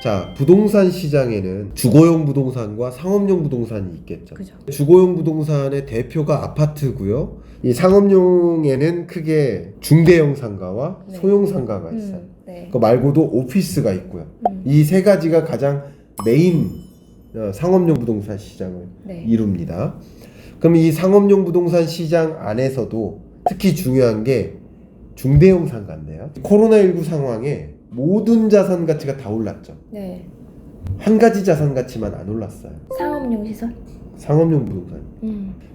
자, 부동산 시장에는 주거용 부동산과 상업용 부동산이 있겠죠. 그죠. 주거용 부동산의 대표가 아파트고요. 이 상업용에는 크게 중대형 상가와 네. 소형 상가가 있어요. 네. 그 말고도 오피스가 있고요. 이 세 가지가 가장 메인 상업용 부동산 시장을 네. 이룹니다. 그럼 이 상업용 부동산 시장 안에서도 특히 중요한 게 중대형 상가인데요. 코로나19 상황에 모든 자산 가치가 다 올랐죠. 네. 한 가지 자산 가치만 안 올랐어요. 상업용 시설? 상업용 부동산.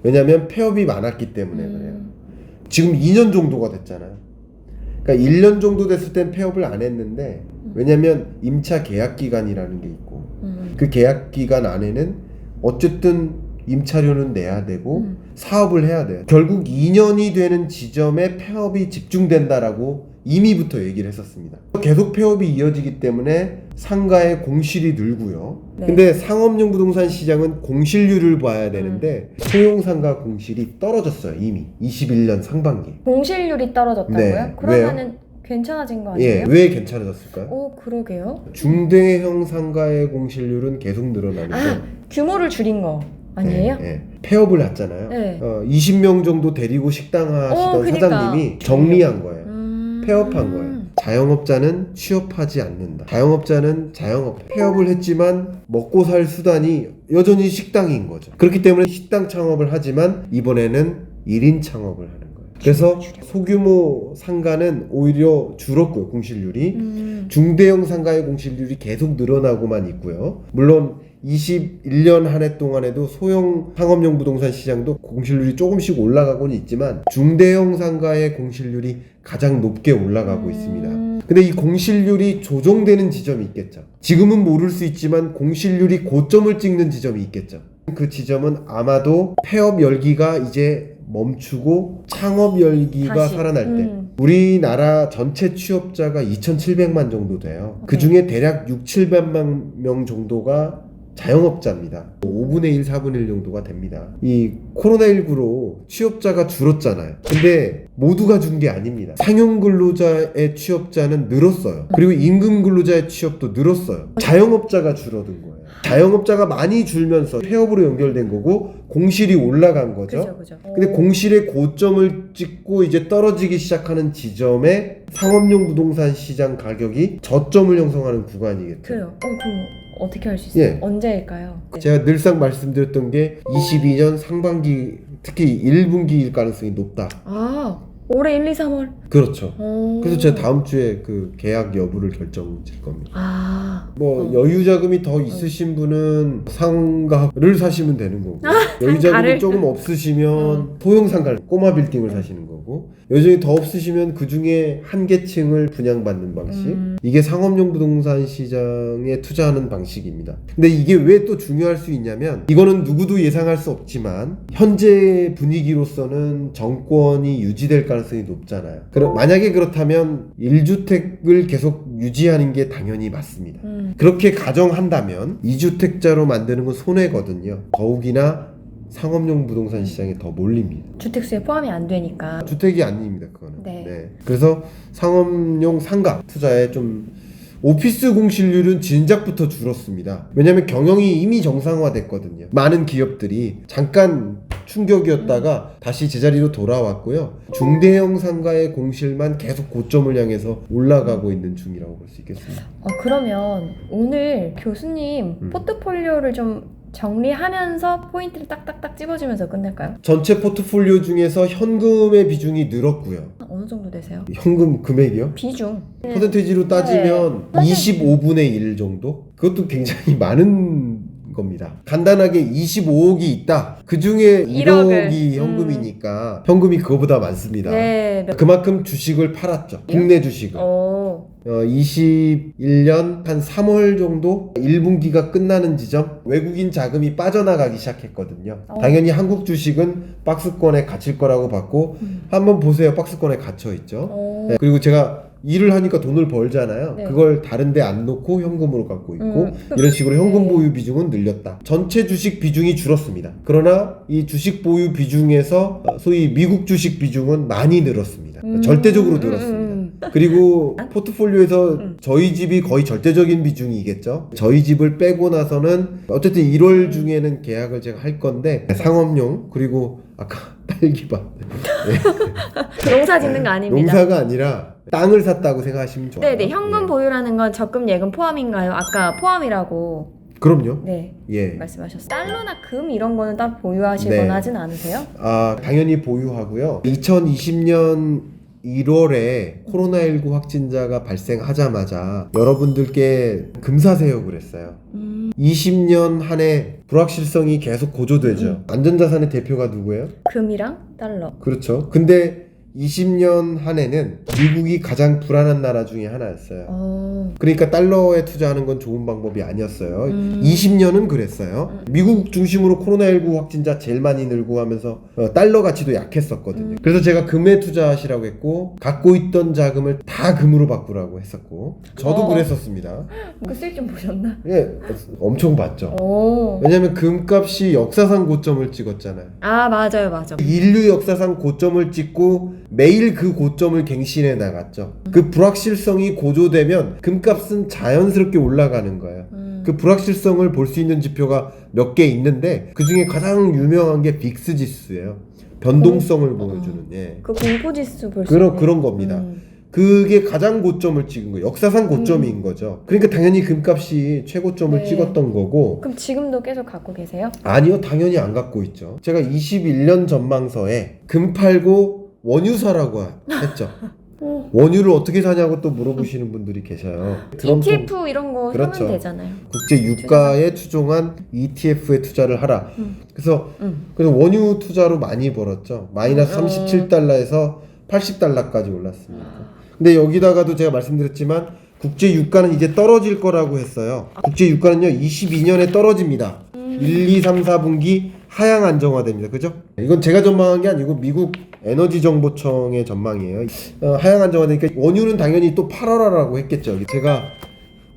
왜냐하면 폐업이 많았기 때문에 그래요. 지금 2년 정도가 됐잖아요. 그러니까 1년 정도 됐을 땐 폐업을 안 했는데 왜냐하면 임차 계약 기간이라는 게 있고 그 계약 기간 안에는 어쨌든 임차료는 내야 되고 사업을 해야 돼요. 결국 2년이 되는 지점에 폐업이 집중된다라고 이미부터 얘기를 했었습니다. 계속 폐업이 이어지기 때문에 상가의 공실이 늘고요. 네. 근데 상업용 부동산 시장은 공실률을 봐야 되는데 소형 상가 공실이 떨어졌어요. 이미 21년 상반기. 공실률이 떨어졌다고요? 네. 그러면은 괜찮아진 거 아니에요? 예, 왜 괜찮아졌을까요? 오, 그러게요. 중대형 상가의 공실률은 계속 늘어나는데 규모를 줄인 거 아니에요? 폐업을 했잖아요. 네. 20명 정도 데리고 식당 하시던 그러니까. 사장님이 정리한 거예요. 폐업한 거예요. 자영업자는 취업하지 않는다. 자영업자는 폐업을 했지만 먹고 살 수단이 여전히 식당인 거죠. 그렇기 때문에 식당 창업을 하지만 이번에는 1인 창업을 하는 거예요. 그래서 소규모 상가는 오히려 줄었고요. 공실률이. 중대형 상가의 공실률이 계속 늘어나고만 있고요. 물론 21년 한 해 동안에도 소형 상업용 부동산 시장도 공실률이 조금씩 올라가고는 있지만 중대형 상가의 공실률이 가장 높게 올라가고 있습니다. 근데 이 공실률이 조정되는 지점이 있겠죠. 지금은 모를 수 있지만 공실률이 고점을 찍는 지점이 있겠죠. 그 지점은 아마도 폐업 열기가 이제 멈추고 창업 열기가 다시. 살아날 때 우리나라 전체 취업자가 2,700만 정도 돼요. 그 중에 대략 6,700만 명 정도가 자영업자입니다. 5분의 1, 4분의 1 정도가 됩니다. 이 코로나19로 취업자가 줄었잖아요. 근데 모두가 준 게 아닙니다. 상용 근로자의 취업자는 늘었어요. 그리고 임금 근로자의 취업도 늘었어요. 자영업자가 줄어든 거예요. 자영업자가 많이 줄면서 폐업으로 연결된 거고 공실이 올라간 거죠. 그죠. 근데 공실의 고점을 찍고 이제 떨어지기 시작하는 지점에 상업용 부동산 시장 가격이 저점을 형성하는 구간이겠죠. 그래요. 그럼 어떻게 할 수 있어요? 예. 언제일까요? 제가 늘상 말씀드렸던 게 22년 상반기 특히 1분기일 가능성이 높다. 올해 1, 2, 3월. 그렇죠. 그래서 제가 다음 주에 그 계약 여부를 결정질 겁니다. 여유 자금이 더 있으신 분은 상가를 사시면 되는 거고 여유 자금이 상가를? 조금 없으시면 소형 상가 꼬마 빌딩을 사시는 거고 여전히 더 없으시면 그 중에 한 계층을 분양받는 방식 이게 상업용 부동산 시장에 투자하는 방식입니다. 근데 이게 왜 또 중요할 수 있냐면 이거는 누구도 예상할 수 없지만 현재 분위기로서는 정권이 유지될 가능성이 높잖아요. 만약에 그렇다면 1주택을 계속 유지하는 게 당연히 맞습니다. 그렇게 가정한다면 2주택자로 만드는 건 손해거든요. 더욱이나 상업용 부동산 시장에 더 몰립니다. 주택수에 포함이 안 되니까. 주택이 아닙니다. 그거는. 네. 그래서 상업용 상가 투자에 좀 오피스 공실률은 진작부터 줄었습니다. 왜냐하면 경영이 이미 정상화됐거든요. 많은 기업들이 잠깐 충격이었다가 다시 제자리로 돌아왔고요. 중대형 상가의 공실만 계속 고점을 향해서 올라가고 있는 중이라고 볼 수 있겠습니다. 그러면 오늘 교수님 포트폴리오를 좀 정리하면서 포인트를 딱딱딱 집어주면서 끝낼까요? 전체 포트폴리오 중에서 현금의 비중이 늘었고요. 어느 정도 되세요? 현금 금액이요? 비중. 퍼센테이지로 따지면 25분의 1 정도? 그것도 굉장히 많은 겁니다. 간단하게 25억이 있다. 그 중에 1억이 현금이니까 현금이 그거보다 많습니다. 네. 그만큼 주식을 팔았죠. 국내 주식을. 21년 한 3월 정도 1분기가 끝나는 지점 외국인 자금이 빠져나가기 시작했거든요. 당연히 한국 주식은 박스권에 갇힐 거라고 봤고 한번 보세요. 박스권에 갇혀 있죠. 그리고 제가 일을 하니까 돈을 벌잖아요. 네. 그걸 다른 데 안 놓고 현금으로 갖고 있고 이런 식으로 현금 보유 비중은 늘렸다. 전체 주식 비중이 줄었습니다. 그러나 이 주식 보유 비중에서 소위 미국 주식 비중은 많이 늘었습니다. 절대적으로 늘었습니다. 그리고 포트폴리오에서 저희 집이 거의 절대적인 비중이겠죠. 저희 집을 빼고 나서는 어쨌든 1월 중에는 계약을 제가 할 건데 상업용 그리고 아까 딸기밭 농사 짓는 거 아닙니다. 농사가 아니라 땅을 샀다고 생각하시면 좋아요. 네네. 현금 예. 보유라는 건 적금 예금 포함인가요? 아까 포함이라고 그럼요. 네 예. 말씀하셨어요. 달러나 금 이런 거는 따로 보유하시거나 네. 하진 않으세요? 아, 당연히 보유하고요. 2020년 1월에 코로나19 확진자가 발생하자마자 여러분들께 금 사세요 그랬어요. 20년 한 해 불확실성이 계속 고조되죠. 안전자산의 대표가 누구예요? 금이랑 달러. 그렇죠. 근데 20년 한 해는 미국이 가장 불안한 나라 중에 하나였어요. 그러니까 달러에 투자하는 건 좋은 방법이 아니었어요. 20년은 그랬어요. 미국 중심으로 코로나19 확진자 제일 많이 늘고 하면서 달러 가치도 약했었거든요. 그래서 제가 금에 투자하시라고 했고 갖고 있던 자금을 다 금으로 바꾸라고 했었고 저도 그랬었습니다. 그 수익 좀 보셨나? 예, 엄청 봤죠. 오. 왜냐면 금값이 역사상 고점을 찍었잖아요. 아 맞아요 맞아. 인류 역사상 고점을 찍고 매일 그 고점을 갱신해 나갔죠. 그 불확실성이 고조되면 금값은 자연스럽게 올라가는 거예요. 그 불확실성을 볼 수 있는 지표가 몇 개 있는데 그 중에 가장 유명한 게 빅스 지수예요. 변동성을 보여주는. 예. 그 공포지수 볼 수 그런 겁니다. 그게 가장 고점을 찍은 거예요. 역사상 고점인 거죠. 그러니까 당연히 금값이 최고점을 네. 찍었던 거고. 그럼 지금도 계속 갖고 계세요? 아니요, 당연히 안 갖고 있죠. 제가 21년 전망서에 금 팔고 원유 사라고 했죠. 원유를 어떻게 사냐고 또 물어보시는 분들이 계셔요. ETF 이런 거 그렇죠. 사면 되잖아요. 국제 유가에 추종한 ETF에 투자를 하라. 그래서 원유 투자로 많이 벌었죠. 마이너스 37달러에서 80달러까지 올랐습니다. 근데 여기다가도 제가 말씀드렸지만 국제 유가는 이제 떨어질 거라고 했어요. 국제 유가는요 22년에 떨어집니다. 1, 2, 3, 4분기 하향 안정화됩니다. 그죠? 이건 제가 전망한 게 아니고 미국 에너지정보청의 전망이에요. 하향 안정화되니까 원유는 당연히 또 팔아라라고 했겠죠. 제가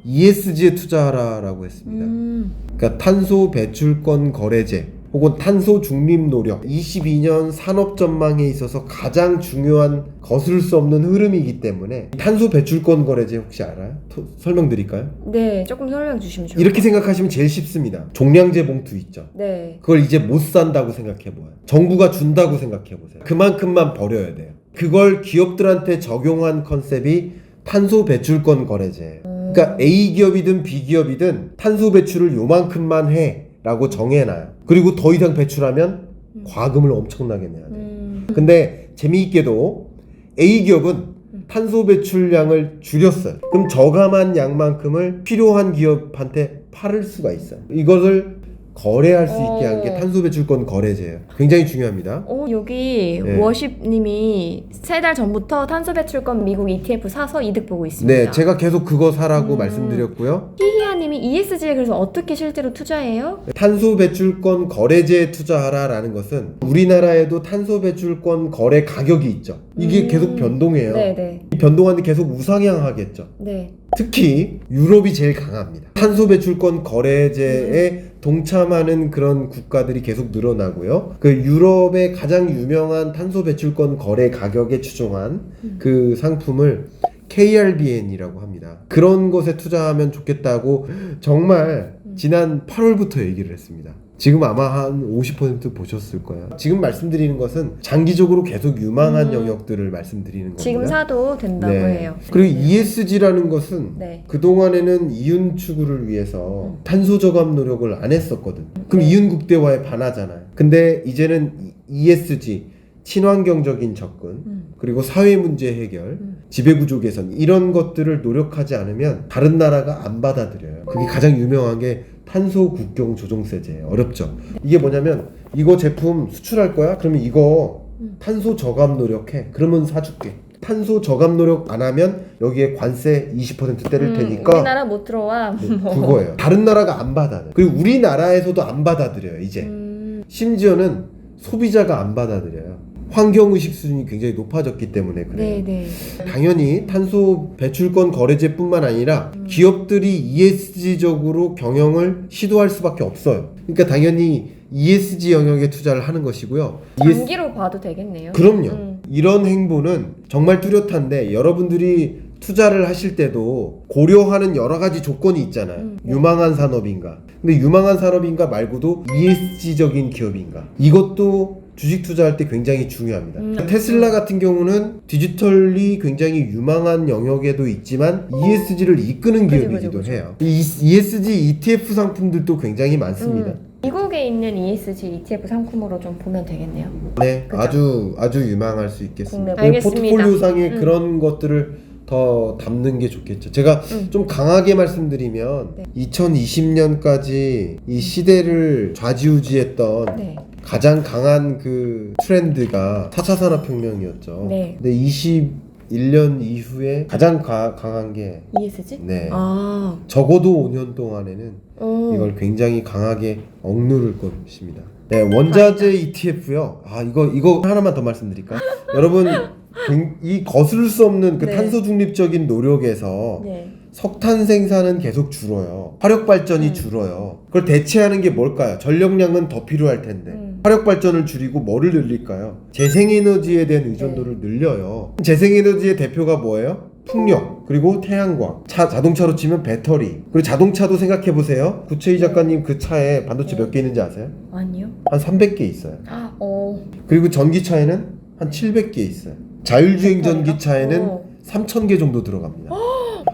ESG에 투자하라라고 했습니다. 그러니까 탄소 배출권 거래제 혹은 탄소 중립 노력 22년 산업 전망에 있어서 가장 중요한 거스를 수 없는 흐름이기 때문에 탄소 배출권 거래제 혹시 알아요? 설명드릴까요? 네, 조금 설명 주시면 좋을 이렇게 것 같아요. 생각하시면 제일 쉽습니다. 종량제 봉투 있죠. 네. 그걸 이제 못 산다고 생각해봐요. 정부가 준다고 생각해보세요. 그만큼만 버려야 돼요. 그걸 기업들한테 적용한 컨셉이 탄소 배출권 거래제예요. 그러니까 A기업이든 B기업이든 탄소 배출을 요만큼만 해 라고 정해놔요. 그리고 더 이상 배출하면 과금을 엄청나게 내야 돼요. 근데 재미있게도 A기업은 탄소 배출량을 줄였어요. 그럼 저감한 양만큼을 필요한 기업한테 팔을 수가 있어요. 이것을 거래할 수 있게 한 게 탄소 배출권 거래제예요. 굉장히 중요합니다. 여기 네. 워십님이 3달 전부터 탄소 배출권 미국 ETF 사서 이득 보고 있습니다. 네, 제가 계속 그거 사라고 말씀드렸고요. 히히아님이 ESG에 그래서 어떻게 실제로 투자해요? 탄소 배출권 거래제에 투자하라라는 것은 우리나라에도 탄소 배출권 거래 가격이 있죠. 이게 계속 변동해요. 네네. 이 변동하는데 계속 우상향하겠죠. 네. 특히 유럽이 제일 강합니다. 탄소 배출권 거래제에 동참하는 그런 국가들이 계속 늘어나고요. 그 유럽의 가장 유명한 탄소 배출권 거래 가격에 추종한 그 상품을 KRBN이라고 합니다. 그런 것에 투자하면 좋겠다고 정말 지난 8월부터 얘기를 했습니다. 지금 아마 한 50% 보셨을 거예요. 지금 말씀드리는 것은 장기적으로 계속 유망한 영역들을 말씀드리는 겁니다. 지금 사도 된다고 해요. 그리고 ESG라는 것은 네. 그동안에는 이윤 추구를 위해서 탄소 저감 노력을 안 했었거든. 그럼 이윤 국대화에 반하잖아요. 근데 이제는 ESG 친환경적인 접근 그리고 사회 문제 해결 지배구조 개선 이런 것들을 노력하지 않으면 다른 나라가 안 받아들여요. 그게 가장 유명한 게 탄소 국경 조정세제예요. 어렵죠. 이게 뭐냐면 이거 제품 수출할 거야? 그러면 이거 탄소 저감 노력해. 그러면 사줄게. 탄소 저감 노력 안 하면 여기에 관세 20% 때릴 테니까 우리나라 못 들어와. 그거예요. 다른 나라가 안 받아들여요. 그리고 우리나라에서도 안 받아들여요. 이제 심지어는 소비자가 안 받아들여요. 환경의식 수준이 굉장히 높아졌기 때문에 그래요. 네네. 당연히 탄소 배출권 거래제뿐만 아니라 기업들이 ESG적으로 경영을 시도할 수밖에 없어요. 그러니까 당연히 ESG 영역에 투자를 하는 것이고요. 장기로 봐도 되겠네요. 그럼요. 이런 행보는 정말 뚜렷한데 여러분들이 투자를 하실 때도 고려하는 여러 가지 조건이 있잖아요. 네. 유망한 산업인가. 근데 유망한 산업인가 말고도 ESG적인 기업인가. 이것도 주식 투자할 때 굉장히 중요합니다. 테슬라 같은 경우는 디지털이 굉장히 유망한 영역에도 있지만 ESG를 이끄는 기업이기도 그죠. 해요. 이 ESG ETF 상품들도 굉장히 많습니다. 미국에 있는 ESG ETF 상품으로 좀 보면 되겠네요. 네, 그죠? 아주 유망할 수 있겠습니다. 국내. 알겠습니다. 포트폴리오상에 그런 것들을 더 담는 게 좋겠죠. 제가 좀 강하게 말씀드리면 2020년까지 이 시대를 좌지우지했던 네. 가장 강한 그 트렌드가 4차 산업혁명이었죠. 네. 근데 21년 이후에 가장 강한 게 ESG? 네. 아. 적어도 5년 동안에는 이걸 굉장히 강하게 억누를 것입니다. 네, 원자재 ETF요. 아, 이거 하나만 더 말씀드릴까요? 여러분, 이 거스를 수 없는 그 네. 탄소 중립적인 노력에서 네. 석탄 생산은 계속 줄어요. 화력 발전이 줄어요. 그걸 대체하는 게 뭘까요? 전력량은 더 필요할 텐데. 화력 발전을 줄이고 뭐를 늘릴까요? 재생에너지에 대한 의존도를 늘려요. 재생에너지의 대표가 뭐예요? 풍력, 그리고 태양광, 자동차로 치면 배터리, 그리고 자동차도 생각해 보세요. 구채희 작가님 그 차에 반도체 몇 개 있는지 아세요? 아니요. 한 300개 있어요. 그리고 전기차에는 한 700개 있어요. 자율주행 전기차에는 3000개 정도 들어갑니다.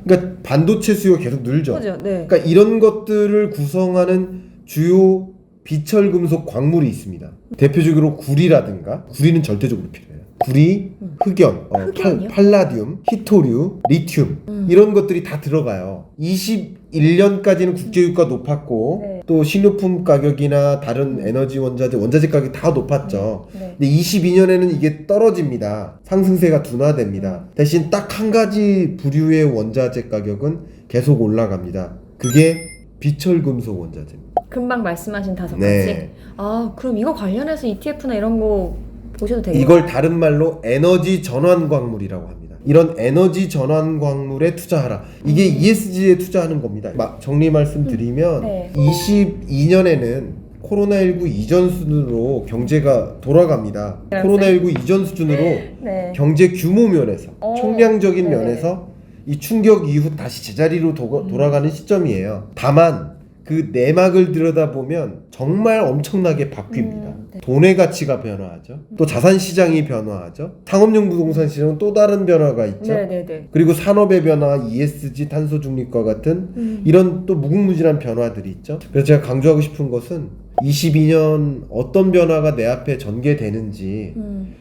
그러니까 반도체 수요가 계속 늘죠. 그죠? 네. 그러니까 이런 것들을 구성하는 주요 비철 금속 광물이 있습니다. 대표적으로 구리라든가, 구리는 절대적으로 필요해요. 구리, 흑연, 흑연이요? 팔라디움, 히토류, 리튬 이런 것들이 다 들어가요. 21년까지는 국제유가 높았고 네. 또 식료품 가격이나 다른 에너지 원자재 가격이 다 높았죠. 네. 근데 22년에는 이게 떨어집니다. 상승세가 둔화됩니다. 대신 딱 한 가지 부류의 원자재 가격은 계속 올라갑니다. 그게 비철금속 원자재입니다. 금방 말씀하신 5가지. 네. 아, 그럼 이거 관련해서 ETF나 이런 거 보셔도 되겠네요. 이걸 다른 말로 에너지 전환 광물이라고 합니다. 이런 에너지 전환 광물에 투자하라. 이게 ESG에 투자하는 겁니다. 정리 말씀드리면 네. 22년에는 코로나19 이전 수준으로 경제가 돌아갑니다. 네. 코로나19 이전 수준으로 네. 경제 규모 면에서 총량적인 네네. 면에서 이 충격 이후 다시 제자리로 돌아가는 시점이에요. 다만 그 내막을 들여다보면 정말 엄청나게 바뀝니다. 네. 돈의 가치가 변화하죠. 또 자산 시장이 변화하죠. 상업용 부동산 시장은 또 다른 변화가 있죠. 네네네. 그리고 산업의 변화, ESG, 탄소 중립과 같은 이런 또 무궁무진한 변화들이 있죠. 그래서 제가 강조하고 싶은 것은 22년 어떤 변화가 내 앞에 전개되는지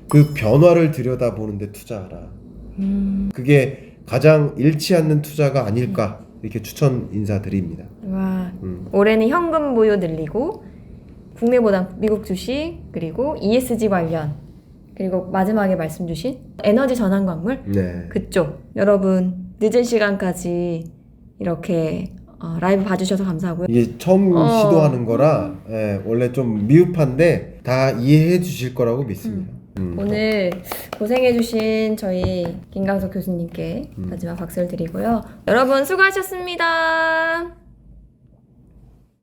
그 변화를 들여다보는데 투자하라. 그게 가장 잃지 않는 투자가 아닐까 이렇게 추천 인사드립니다. 와, 올해는 현금 보유 늘리고 국내보다 미국 주식 그리고 ESG 관련 그리고 마지막에 말씀 주신 에너지 전환 광물 네. 그쪽 여러분 늦은 시간까지 이렇게 라이브 봐주셔서 감사하고요. 이게 처음 시도하는 거라 원래 좀 미흡한데 다 이해해 주실 거라고 믿습니다. 오늘 고생해주신 저희 김강석 교수님께 마지막 박수를 드리고요. 여러분 수고하셨습니다.